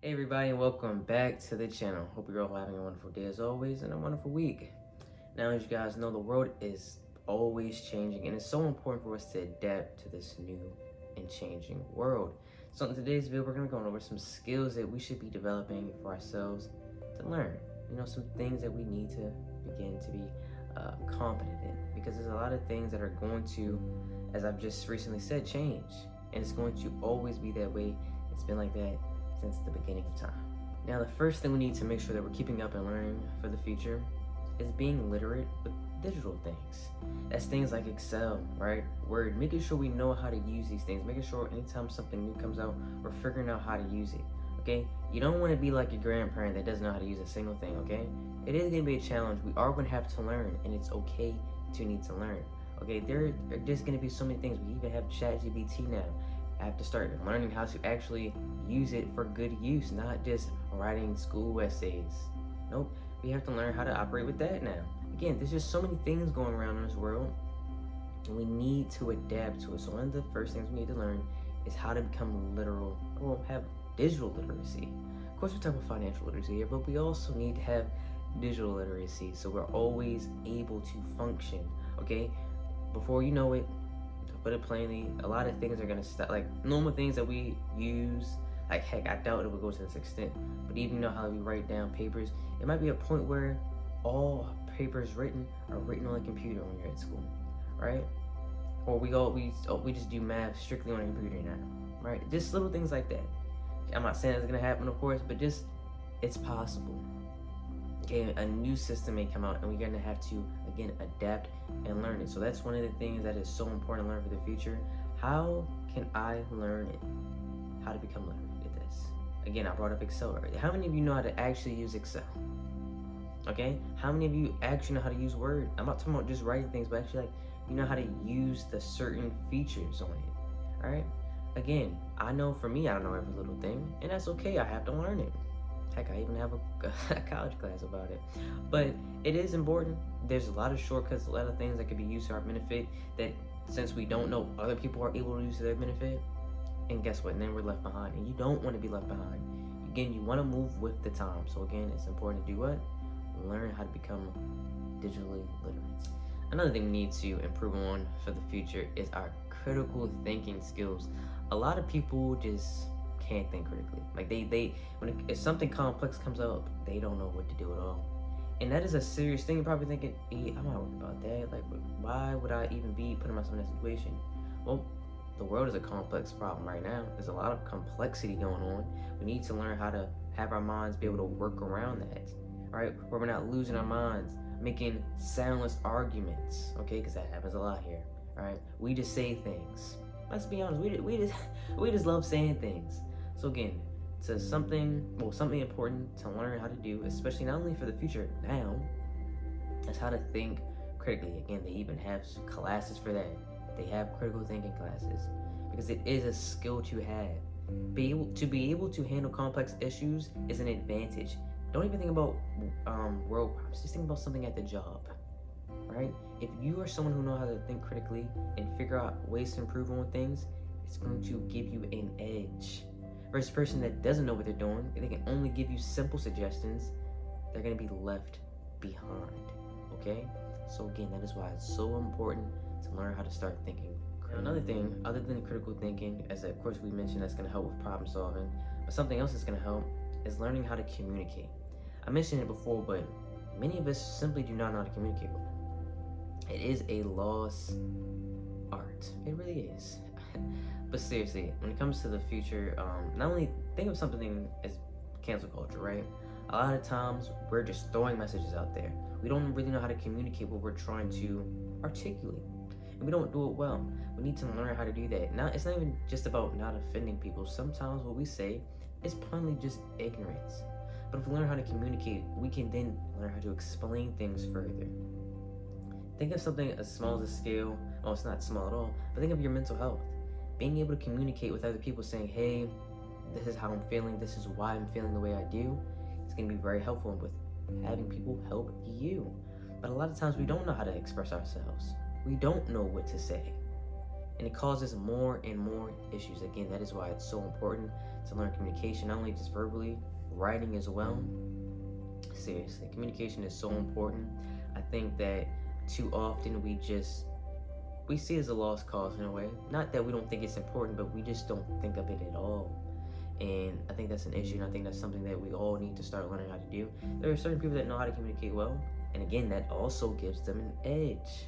Hey everybody, and welcome back to the channel. Hope you're all having a wonderful day as always and a wonderful week. Now, as you guys know, the world is always changing, and it's so important for us to adapt to this new and changing world. So in today's video, we're going to go over some skills that we should be developing for ourselves to learn. Some things that we need to begin to be competent in, because there's a lot of things that are going to, as I've just recently said, change, and it's going to always be that way. It's been like that since the beginning of time. Now, the first thing we need to make sure that we're keeping up and learning for the future is being literate with digital things. That's things like Excel, right? Word, making sure we know how to use these things, making sure anytime something new comes out, we're figuring out how to use it, okay? You don't want to be like your grandparent that doesn't know how to use a single thing, okay? It is going to be a challenge. We are going to have to learn, and it's okay to need to learn, okay? There are just going to be so many things. We even have ChatGPT now. I have to start learning how to actually use it for good use, not just writing school essays. Nope, we have to learn how to operate with that now. Again, there's just so many things going around in this world, and we need to adapt to it. So one of the first things we need to learn is how to become literal, or have digital literacy. Of course, we're talking about financial literacy here, but we also need to have digital literacy, so we're always able to function, okay? Before you know it, put it plainly, a lot of things are gonna stop. Like normal things that we use, like heck, I doubt it would go to this extent. But even how we write down papers, it might be a point where all papers written are written on a computer when you're at school, right? Or we just do math strictly on a computer now, right? Just little things like that. I'm not saying it's gonna happen, of course, but just it's possible. Okay, a new system may come out, and we're gonna have to again adapt and learn it. So that's one of the things that is so important to learn for the future. How can I learn it? How to become literate at this? Again, I brought up Excel already. How many of you know how to actually use Excel? Okay, how many of you actually know how to use Word? I'm not talking about just writing things, but actually you know how to use the certain features on it. All right. Again, I know for me, I don't know every little thing, and that's okay. I have to learn it. Heck, I even have a college class about it. But it is important. There's a lot of shortcuts, a lot of things that could be used to our benefit that, since we don't know, other people are able to use to their benefit. And guess what? And then we're left behind. And you don't want to be left behind. Again, you want to move with the time. So again, it's important to do what? Learn how to become digitally literate. Another thing we need to improve on for the future is our critical thinking skills. A lot of people just can't think critically. Like if something complex comes up, they don't know what to do at all. And that is a serious thing. You're probably thinking, I'm not worried about that. Like, why would I even be putting myself in that situation? Well, the world is a complex problem right now. There's a lot of complexity going on. We need to learn how to have our minds be able to work around that, right? Where we're not losing our minds, making soundless arguments, okay? Because that happens a lot here, all right? We just say things. Let's be honest, we just love saying things. So again, something important to learn how to do, especially not only for the future now, is how to think critically. Again, they even have classes for that. They have critical thinking classes because it is a skill to have. To be able to handle complex issues is an advantage. Don't even think about world problems. Just think about something at the job, right? If you are someone who knows how to think critically and figure out ways to improve on things, it's going to give you an edge. Versus a person that doesn't know what they're doing, they can only give you simple suggestions, they're going to be left behind, okay? So again, that is why it's so important to learn how to start thinking. Another thing, other than critical thinking, as of course we mentioned, that's going to help with problem solving, but something else that's going to help is learning how to communicate. I mentioned it before, but many of us simply do not know how to communicate. It is a lost art. It really is. But seriously, when it comes to the future, not only think of something as cancel culture, right? A lot of times we're just throwing messages out there. We don't really know how to communicate what we're trying to articulate, and we don't do it well. We need to learn how to do that. Now, it's not even just about not offending people. Sometimes what we say is plainly just ignorance. But if we learn how to communicate, we can then learn how to explain things further. Think of something as small as a scale. Oh, it's not small at all, but think of your mental health. Being able to communicate with other people, saying, hey, this is how I'm feeling, this is why I'm feeling the way I do, it's going to be very helpful with having people help you. But a lot of times we don't know how to express ourselves. We don't know what to say. And it causes more and more issues. Again, that is why it's so important to learn communication, not only just verbally, writing as well. Seriously, communication is so important. I think that too often we see it as a lost cause in a way. Not that we don't think it's important, but we just don't think of it at all. And I think that's an issue, and I think that's something that we all need to start learning how to do. There are certain people that know how to communicate well, and again, that also gives them an edge.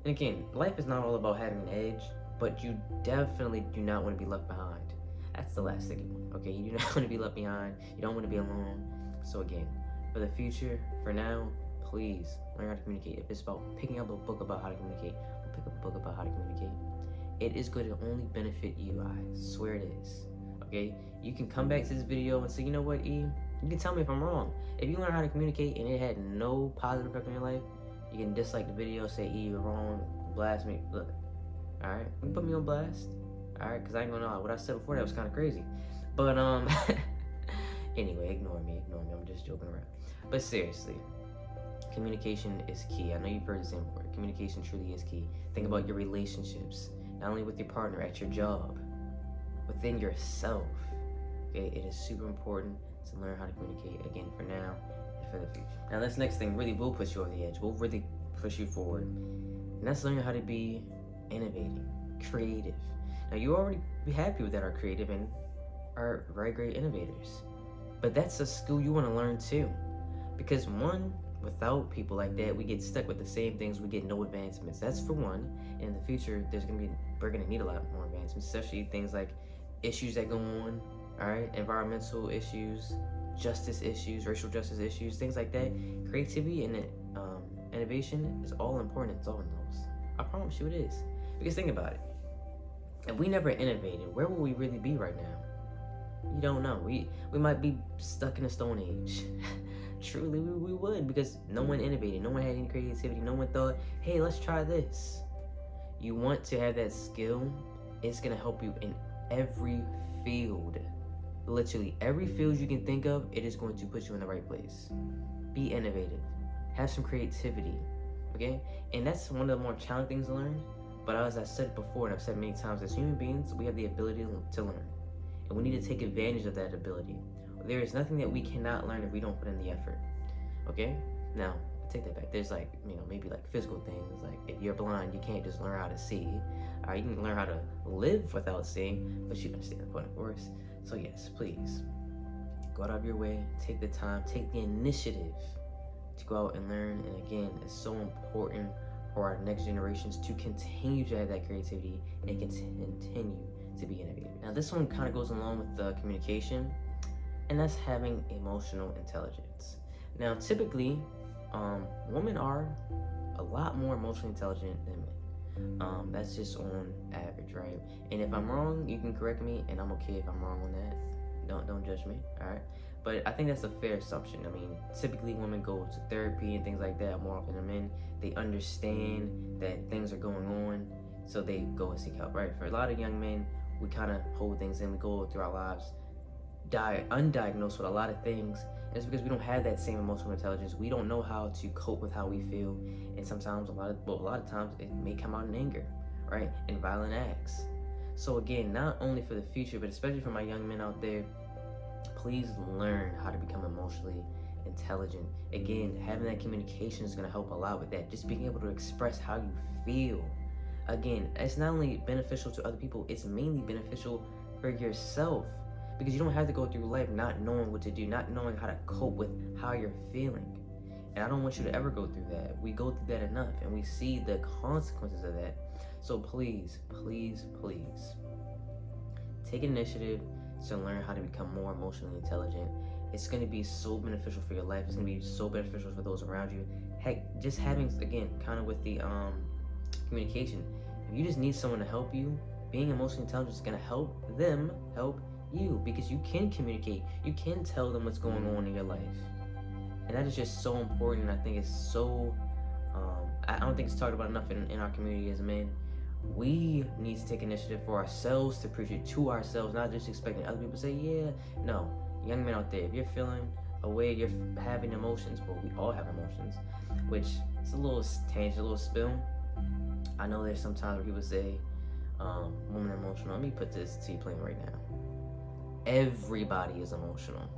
And again, life is not all about having an edge, but you definitely do not want to be left behind. That's the last sticky one, okay? You do not want to be left behind. You don't want to be alone. So again, for the future, for now, please learn how to communicate. If it's about picking up a book about how to communicate, pick up a book about how to communicate. It is going to only benefit you, I swear it is. Okay? You can come back to this video and say, you know what, E? You can tell me if I'm wrong. If you learn how to communicate and it had no positive effect on your life, you can dislike the video, say, E, you're wrong, blast me. Look, alright? You can put me on blast. Alright? Because I ain't gonna lie. What I said before, that was kind of crazy. But, anyway, ignore me. I'm just joking around. But seriously, communication is key. I know you've heard the same word. Communication truly is key. Think about your relationships, not only with your partner, at your job, within yourself. Okay, it is super important to learn how to communicate, again, for now and for the future. Now, this next thing really will push you over the edge, will really push you forward, and that's learning how to be innovating, creative. Now, you already have people that are creative and are very great innovators, but that's a skill you want to learn too, because one, without people like that, we get stuck with the same things, we get no advancements. That's for one. In the future, we're gonna need a lot more advancements, especially things like issues that go on, all right, environmental issues, justice issues, racial justice issues, things like that. Creativity and innovation is all important. It's all in those. I promise you it is. Because think about it. If we never innovated, where would we really be right now? You don't know. We might be stuck in a stone age. Truly, we would, because no one innovated, no one had any creativity, no one thought, hey, let's try this. You want to have that skill. It's gonna help you in every field. Literally every field you can think of, it is going to put you in the right place. Be innovative, have some creativity, okay? And that's one of the more challenging things to learn, but as I said before, and I've said many times, as human beings, we have the ability to learn, and we need to take advantage of that ability. There is nothing that we cannot learn if we don't put in the effort, okay? Now, take that back. There's like, maybe like physical things, like if you're blind, you can't just learn how to see. You can learn how to live without seeing, but you understand the point, of course. So yes, please, go out of your way, take the time, take the initiative to go out and learn. And again, it's so important for our next generations to continue to have that creativity and continue to be innovative. Now, this one kind of goes along with the communication, and that's having emotional intelligence. Now, typically, women are a lot more emotionally intelligent than men. That's just on average, right? And if I'm wrong, you can correct me, and I'm okay if I'm wrong on that. Don't judge me, all right? But I think that's a fair assumption. I mean, typically women go to therapy and things like that more often than men. They understand that things are going on, so they go and seek help, right? For a lot of young men, we kind of hold things in. We go through our lives undiagnosed with a lot of things. It's because we don't have that same emotional intelligence. We don't know how to cope with how we feel, and sometimes a lot of times it may come out in anger, right, and violent acts. So again, not only for the future, but especially for my young men out there, please learn how to become emotionally intelligent. Again, having that communication is going to help a lot with that. Just being able to express how you feel. Again, it's not only beneficial to other people, it's mainly beneficial for yourself. Because you don't have to go through life not knowing what to do, not knowing how to cope with how you're feeling. And I don't want you to ever go through that. We go through that enough, and we see the consequences of that. So please, please, please, take initiative to learn how to become more emotionally intelligent. It's going to be so beneficial for your life. It's going to be so beneficial for those around you. Heck, just having, again, kind of with the communication. If you just need someone to help you, being emotionally intelligent is going to help them help you, because you can communicate. You can tell them what's going on in your life, and that is just so important. I think it's so I don't think it's talked about enough in our community as men. We need to take initiative for ourselves, to preach it to ourselves, not just expecting other people to say, yeah. No, young men out there, if you're feeling a way, you're having emotions, well, we all have emotions, which it's a little tangent, a little spill. I know there's some times where people say women are emotional. Let me put this to you plain right now. everybody is emotional.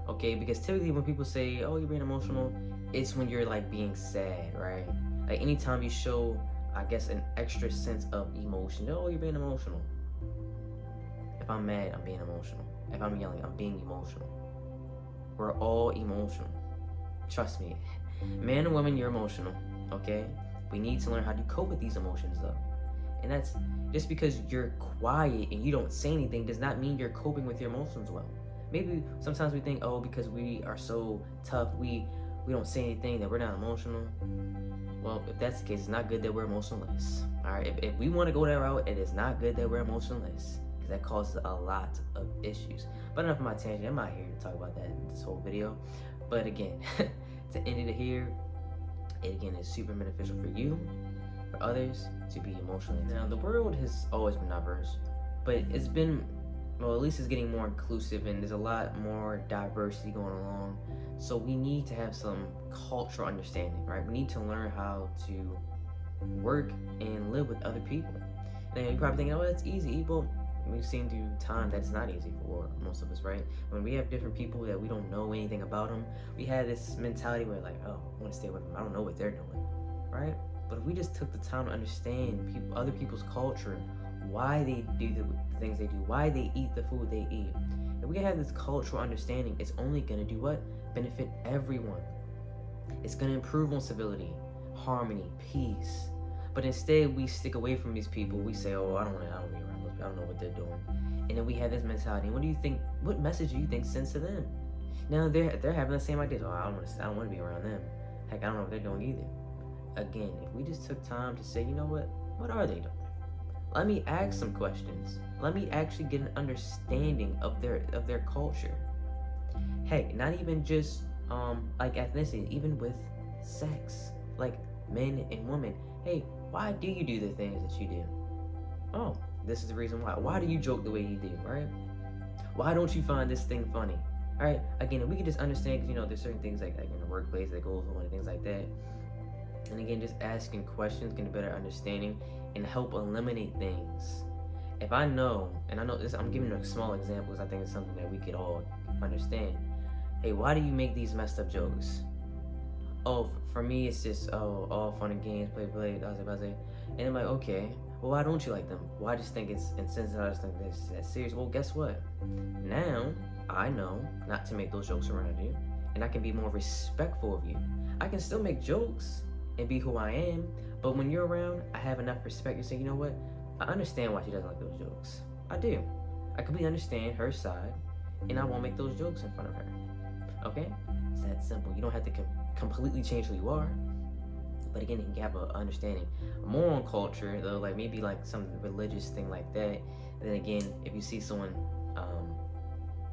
Okay, because typically when people say, oh, you're being emotional, it's when you're like being sad, right? Like anytime you show, I guess, an extra sense of emotion, oh, you're being emotional. If I'm mad, I'm being emotional. If I'm yelling, I'm being emotional. We're all emotional. Trust me. Man and woman, you're emotional, okay? We need to learn how to cope with these emotions though. And that's just because you're quiet and you don't say anything does not mean you're coping with your emotions well. Maybe sometimes we think, oh, because we are so tough, we don't say anything, that we're not emotional. Well, if that's the case, it's not good that we're emotionless. All right, if we want to go that route, it is not good that we're emotionless, because that causes a lot of issues. But enough of my tangent. I'm not here to talk about that in this whole video. But again, to end it here, it again is super beneficial for you, for others, to be emotionally. Now, the world has always been diverse, but it's been, well, at least it's getting more inclusive, and there's a lot more diversity going along. So we need to have some cultural understanding, right? We need to learn how to work and live with other people. Now, you're probably thinking, oh, that's easy. Well, we've seen through time that's not easy for most of us, right? When we have different people that we don't know anything about them, we have this mentality where like, oh, I want to stay with them. I don't know what they're doing, right? But if we just took the time to understand other people's culture, why they do the things they do, why they eat the food they eat, if we have this cultural understanding, it's only going to do what? Benefit everyone. It's going to improve on civility, harmony, peace. But instead, we stick away from these people. We say, oh, I don't be around those people. I don't know what they're doing. And then we have this mentality. What do you think? What message do you think sends to them? Now they're having the same ideas. Oh, I don't want to be around them. Heck, I don't know what they're doing either. Again, if we just took time to say, you know what are they doing? Let me ask some questions. Let me actually get an understanding of their culture. Heck, not even just like ethnicity, even with sex, like men and women. Hey, why do you do the things that you do? Oh, this is the reason why. Why do you joke the way you do, right? Why don't you find this thing funny? All right, again, if we can just understand, because there's certain things like in the workplace that goes on and things like that. And again, just asking questions, getting a better understanding, and help eliminate things. If I know, and I know this, I'm giving a small example because I think it's something that we could all understand. Hey, why do you make these messed up jokes? Oh, for me, it's just, all fun and games, play, blah. And I'm like, okay, well, why don't you like them? Well, I just think it's insensitive, I just think that's serious. Well, guess what? Now, I know not to make those jokes around you, and I can be more respectful of you. I can still make jokes and be who I am, but when you're around, I have enough respect to say, you know what? I understand why she doesn't like those jokes. I do. I completely understand her side, and I won't make those jokes in front of her. Okay? It's that simple. You don't have to completely change who you are, but again, you have an understanding. More on culture, though, like maybe like some religious thing like that. And then again, if you see someone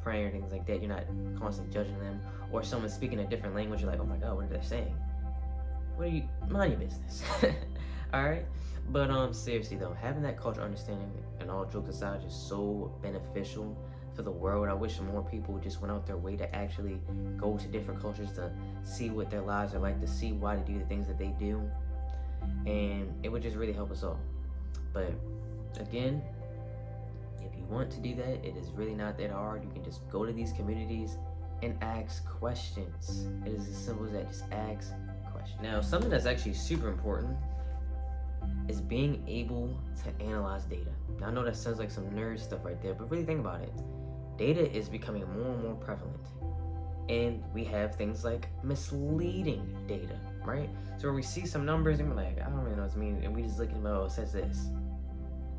praying or things like that, you're not constantly judging them, or someone speaking a different language, you're like, oh my God, what are they saying? Mind your business. All right, but seriously though, having that cultural understanding, and all jokes aside, is so beneficial for the world. I wish more people just went out their way to actually go to different cultures to see what their lives are like, to see why they do the things that they do, and it would just really help us all. But again, if you want to do that, it is really not that hard. You can just go to these communities and ask questions. It is as simple as that. Just ask questions. Now, something that's actually super important is being able to analyze data. Now, I know that sounds like some nerd stuff right there, but really think about it. Data is becoming more and more prevalent. And we have things like misleading data, right? So where we see some numbers and we're like, I don't really know what it means, and we just look at them, oh, it says this.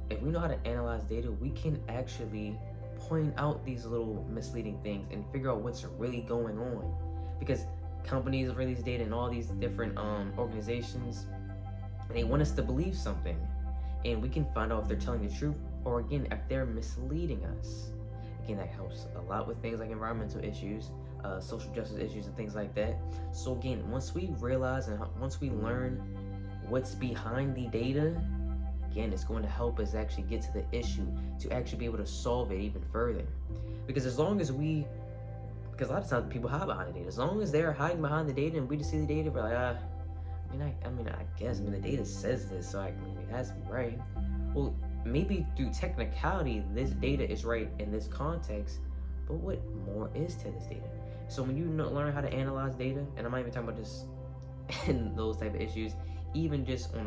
If we know how to analyze data, we can actually point out these little misleading things and figure out what's really going on. Because companies release data and all these different organizations, they want us to believe something, and we can find out if they're telling the truth, or again, if they're misleading us. Again, that helps a lot with things like environmental issues, social justice issues, and things like that. So again, once we realize and once we learn what's behind the data, again, it's going to help us actually get to the issue, to actually be able to solve it even further. Because as long as because a lot of times people hide behind the data. As long as they're hiding behind the data and we just see the data, we're like, I guess the data says this, so it has to be right. Well, maybe through technicality, this data is right in this context, but what more is to this data? So when you learn how to analyze data, and I'm not even talking about just in those type of issues, even just on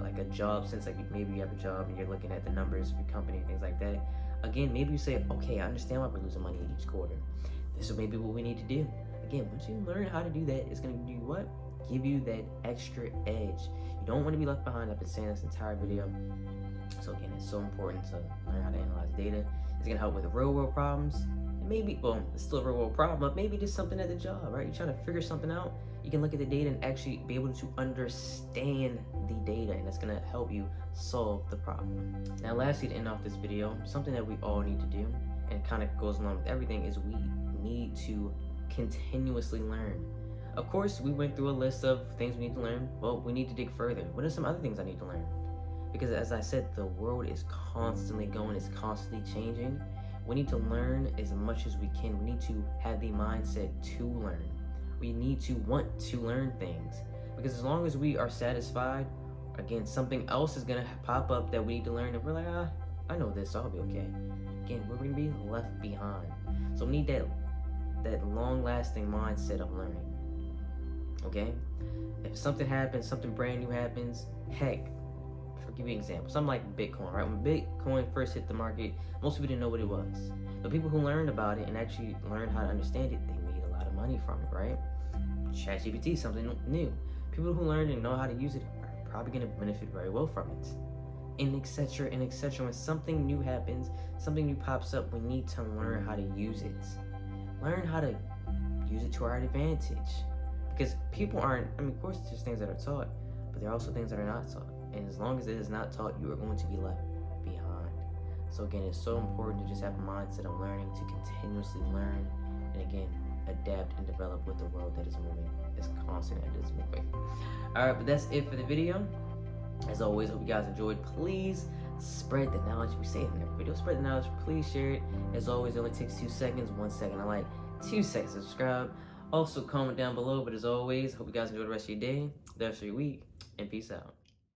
like a job sense, like maybe you have a job and you're looking at the numbers of your company and things like that. Again, maybe you say, okay, I understand why we're losing money each quarter. This is maybe what we need to do. Again, once you learn how to do that, it's gonna do what? Give you that extra edge. You don't want to be left behind. I've been saying this entire video. So again, it's so important to learn how to analyze data. It's gonna help with the real world problems. And maybe, well, it's still a real world problem, but maybe just something at the job, right? You're trying to figure something out. You can look at the data and actually be able to understand the data, and that's gonna help you solve the problem. Now, lastly, to end off this video, something that we all need to do, and kind of goes along with everything, is we need to continuously learn. Of course, we went through a list of things we need to learn. Well, we need to dig further. What are some other things I need to learn? Because as I said, the world is constantly going, it's constantly changing. We need to learn as much as we can. We need to have the mindset to learn. We need to want to learn things. Because as long as we are satisfied, again, something else is gonna pop up that we need to learn, and we're like, I know this, so I'll be okay. Again, we're gonna be left behind. So we need that long-lasting mindset of learning. Okay? If something happens, something brand new happens, heck, for give you an example, something like Bitcoin, right? When Bitcoin first hit the market, most people didn't know what it was. The people who learned about it and actually learned how to understand it, they made a lot of money from it, right? ChatGPT, something new. People who learned and know how to use it are probably going to benefit very well from it. And etc. and etc. When something new happens, something new pops up, we need to learn how to use it. Learn how to use it to our advantage. Because people aren't, I mean, of course, there's things that are taught, but there are also things that are not taught. And as long as it is not taught, you are going to be left behind. So again, it's so important to just have a mindset of learning, to continuously learn, and again, adapt and develop with the world that is moving as constantly as it is moving. All right, but that's it for the video. As always, hope you guys enjoyed. Please spread the knowledge. We say it in every video. Spread the knowledge. Please share it. As always, it only takes 2 seconds. 1 second I like, 2 seconds to subscribe. Also, comment down below. But as always, hope you guys enjoy the rest of your day, the rest of your week, and peace out.